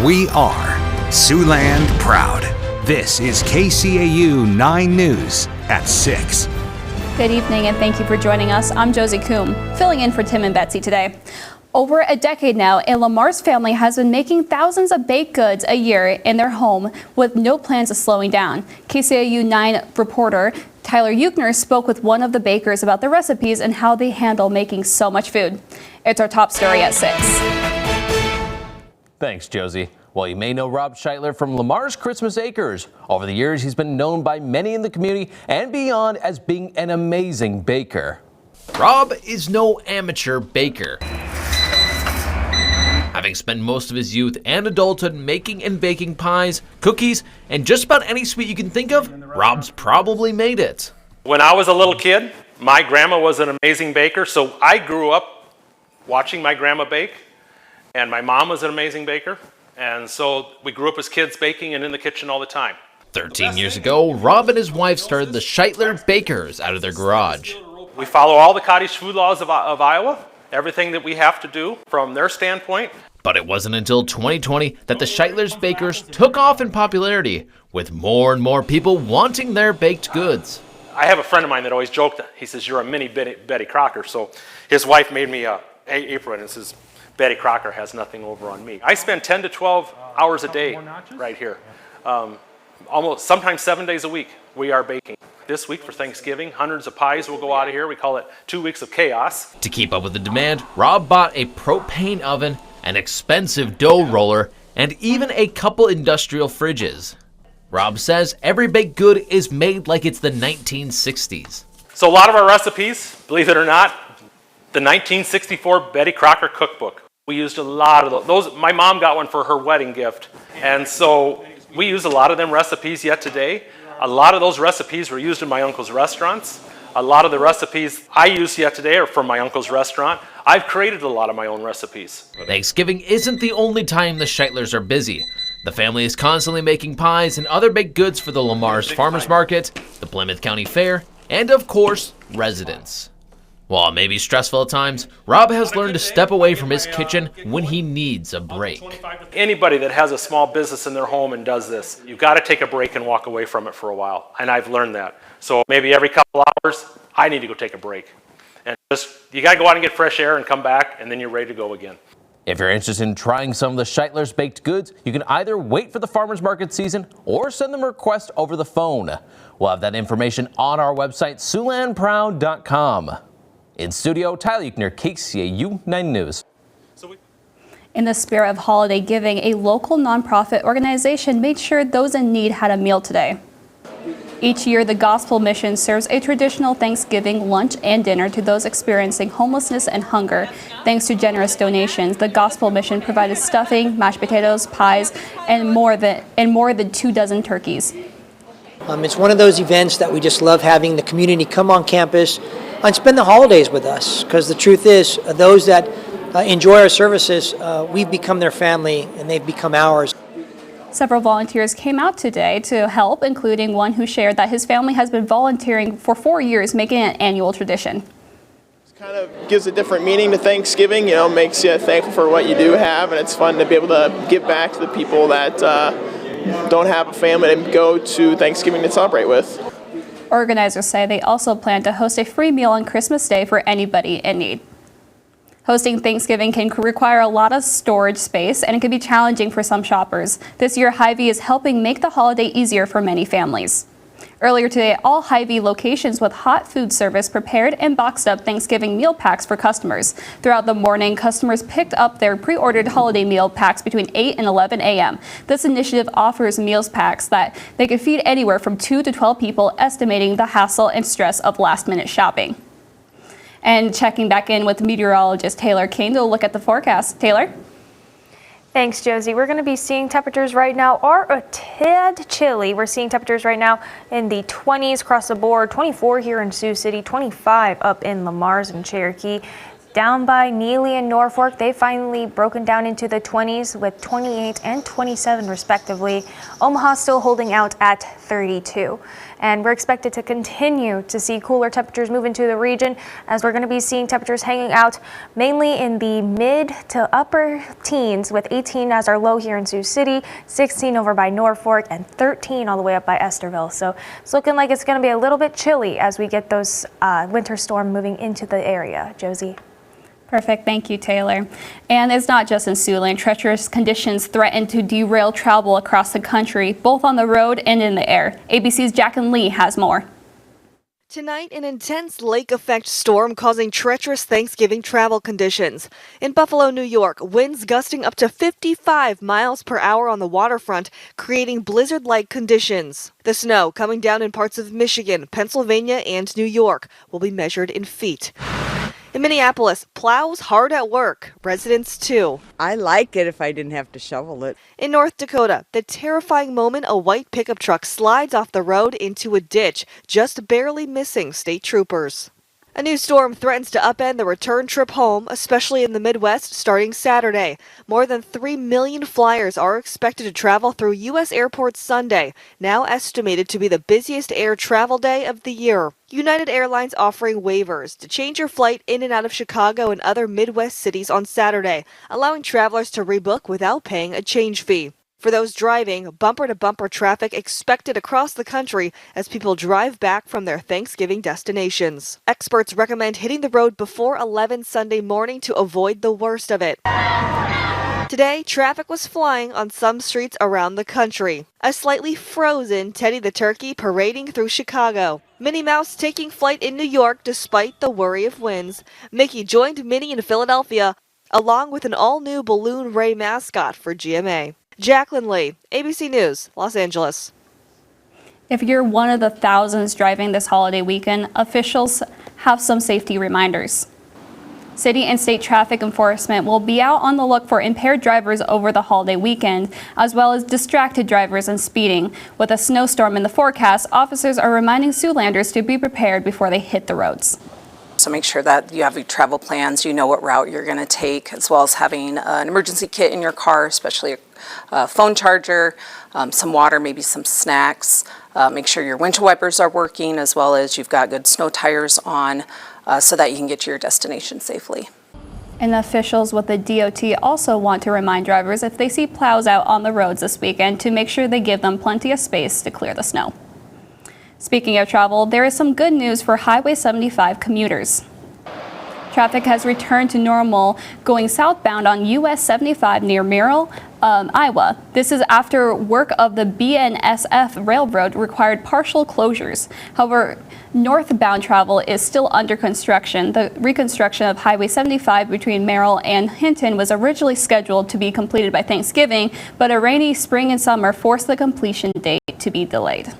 We are Siouxland proud. This is KCAU 9 News at 6. Good evening and thank you for joining us. I'm Jozie Kumm, filling in for Tim and Betsy today. Over a decade now, a Lamar's family has been making thousands of baked goods a year in their home with no plans of slowing down. KCAU 9 reporter Tyler Euchner spoke with one of the bakers about the recipes and how they handle making so much food. It's our top story at 6. Thanks, Josie. Well, you may know Rob Scheitler from Lamar's Christmas Acres. Over the years, he's been known by many in the community and beyond as being an amazing baker. Rob is no amateur baker. Having spent most of his youth and adulthood making and baking pies, cookies, and just about any sweet you can think of, Rob's probably made it. When I was a little kid, my grandma was an amazing baker, so I grew up watching my grandma bake, and my mom was an amazing baker, and so we grew up as kids baking and in the kitchen all the time. 13 years ago, Rob and his wife started the Scheitler Bakers out of their garage. We follow all the cottage food laws of Iowa, everything that we have to do from their standpoint. But it wasn't until 2020 that the Scheitler's Bakers took off in popularity, with more and more people wanting their baked goods. I have a friend of mine that always joked, he says, "You're a mini Betty Crocker." So his wife made me an apron and says, "Betty Crocker has nothing over on me." I spend 10 to 12 hours a day right here. Almost, sometimes 7 days a week, we are baking. This week for Thanksgiving, hundreds of pies will go out of here. We call it 2 weeks of chaos. To keep up with the demand, Rob bought a propane oven, an expensive dough roller, and even a couple industrial fridges. Rob says every baked good is made like it's the 1960s. So a lot of our recipes, believe it or not, the 1964 Betty Crocker cookbook. We used a lot of those. My mom got one for her wedding gift, and so we use a lot of them recipes yet today. A lot of those recipes were used in my uncle's restaurants. A lot of the recipes I use yet today are from my uncle's restaurant. I've created a lot of my own recipes. Thanksgiving isn't the only time the Scheitlers are busy. The family is constantly making pies and other baked goods for the Lamar's Farmers Market, the Plymouth County Fair, and of course, residents. While it may be stressful at times, Rob has learned to step away from his kitchen when he needs a break. Anybody that has a small business in their home and does this, you've got to take a break and walk away from it for a while. And I've learned that. So maybe every couple hours, I need to go take a break. And you got to go out and get fresh air and come back, and then you're ready to go again. If you're interested in trying some of the Scheitler's baked goods, you can either wait for the farmers market season or send them a request over the phone. We'll have that information on our website, SiouxlandProud.com. In studio, Tyler Euchner, KCAU 9 News. In the spirit of holiday giving, a local nonprofit organization made sure those in need had a meal today. Each year, the Gospel Mission serves a traditional Thanksgiving lunch and dinner to those experiencing homelessness and hunger. Thanks to generous donations, the Gospel Mission provided stuffing, mashed potatoes, pies, and more than 24 turkeys. It's one of those events that we just love having the community come on campus and spend the holidays with us, because the truth is, those that enjoy our services, we've become their family and they've become ours. Several volunteers came out today to help, including one who shared that his family has been volunteering for 4 years, making it an annual tradition. It kind of gives a different meaning to Thanksgiving, makes you thankful for what you do have, and it's fun to be able to give back to the people that don't have a family to go to Thanksgiving to celebrate with. Organizers say they also plan to host a free meal on Christmas Day for anybody in need. Hosting Thanksgiving can require a lot of storage space, and it can be challenging for some shoppers. This year, Hy-Vee is helping make the holiday easier for many families. Earlier today, all Hy-Vee locations with hot food service prepared and boxed up Thanksgiving meal packs for customers. Throughout the morning, customers picked up their pre-ordered holiday meal packs between 8 and 11 a.m. This initiative offers meals packs that they can feed anywhere from 2 to 12 people, estimating the hassle and stress of last-minute shopping. And checking back in with meteorologist Taylor King to look at the forecast. Taylor? Thanks, Josie. We're going to be seeing temperatures right now are a tad chilly. We're seeing temperatures right now in the 20s across the board, 24 here in Sioux City, 25 up in Lamar's and Cherokee. Down by Neely and Norfolk, they finally broken down into the 20s with 28 and 27 respectively. Omaha still holding out at 32. And we're expected to continue to see cooler temperatures move into the region, as we're going to be seeing temperatures hanging out mainly in the mid to upper teens, with 18 as our low here in Sioux City, 16 over by Norfolk, and 13 all the way up by Estherville. So it's looking like it's going to be a little bit chilly as we get those winter storm moving into the area. Josie. Perfect. Thank you, Taylor. And it's not just in Siouxland. Treacherous conditions threaten to derail travel across the country, both on the road and in the air. ABC's Jacqueline Lee has more. Tonight, an intense lake effect storm causing treacherous Thanksgiving travel conditions. In Buffalo, New York, winds gusting up to 55 miles per hour on the waterfront, creating blizzard-like conditions. The snow coming down in parts of Michigan, Pennsylvania, and New York will be measured in feet. In Minneapolis, plows hard at work. Residents too. I like it if I didn't have to shovel it. In North Dakota, the terrifying moment a white pickup truck slides off the road into a ditch, just barely missing state troopers. A new storm threatens to upend the return trip home, especially in the Midwest, starting Saturday. More than 3 million flyers are expected to travel through U.S. airports Sunday, now estimated to be the busiest air travel day of the year. United Airlines offering waivers to change your flight in and out of Chicago and other Midwest cities on Saturday, allowing travelers to rebook without paying a change fee. For those driving, bumper-to-bumper traffic expected across the country as people drive back from their Thanksgiving destinations. Experts recommend hitting the road before 11 Sunday morning to avoid the worst of it. Today, traffic was flying on some streets around the country. A slightly frozen Teddy the Turkey parading through Chicago. Minnie Mouse taking flight in New York despite the worry of winds. Mickey joined Minnie in Philadelphia, along with an all-new Balloon Ray mascot for GMA. Jacqueline Lee, ABC News, Los Angeles. If you're one of the thousands driving this holiday weekend, officials have some safety reminders. City and state traffic enforcement will be out on the look for impaired drivers over the holiday weekend, as well as distracted drivers and speeding. With a snowstorm in the forecast, officers are reminding Siouxlanders to be prepared before they hit the roads. So make sure that you have your travel plans, you know what route you're going to take, as well as having an emergency kit in your car, especially a phone charger, some water, maybe some snacks. Make sure your windshield wipers are working, as well as you've got good snow tires on so that you can get to your destination safely. And officials with the DOT also want to remind drivers if they see plows out on the roads this weekend to make sure they give them plenty of space to clear the snow. Speaking of travel, there is some good news for Highway 75 commuters. Traffic has returned to normal going southbound on US 75 near Merrill, Iowa. This is after work of the BNSF Railroad required partial closures. However, northbound travel is still under construction. The reconstruction of Highway 75 between Merrill and Hinton was originally scheduled to be completed by Thanksgiving, but a rainy spring and summer forced the completion date to be delayed.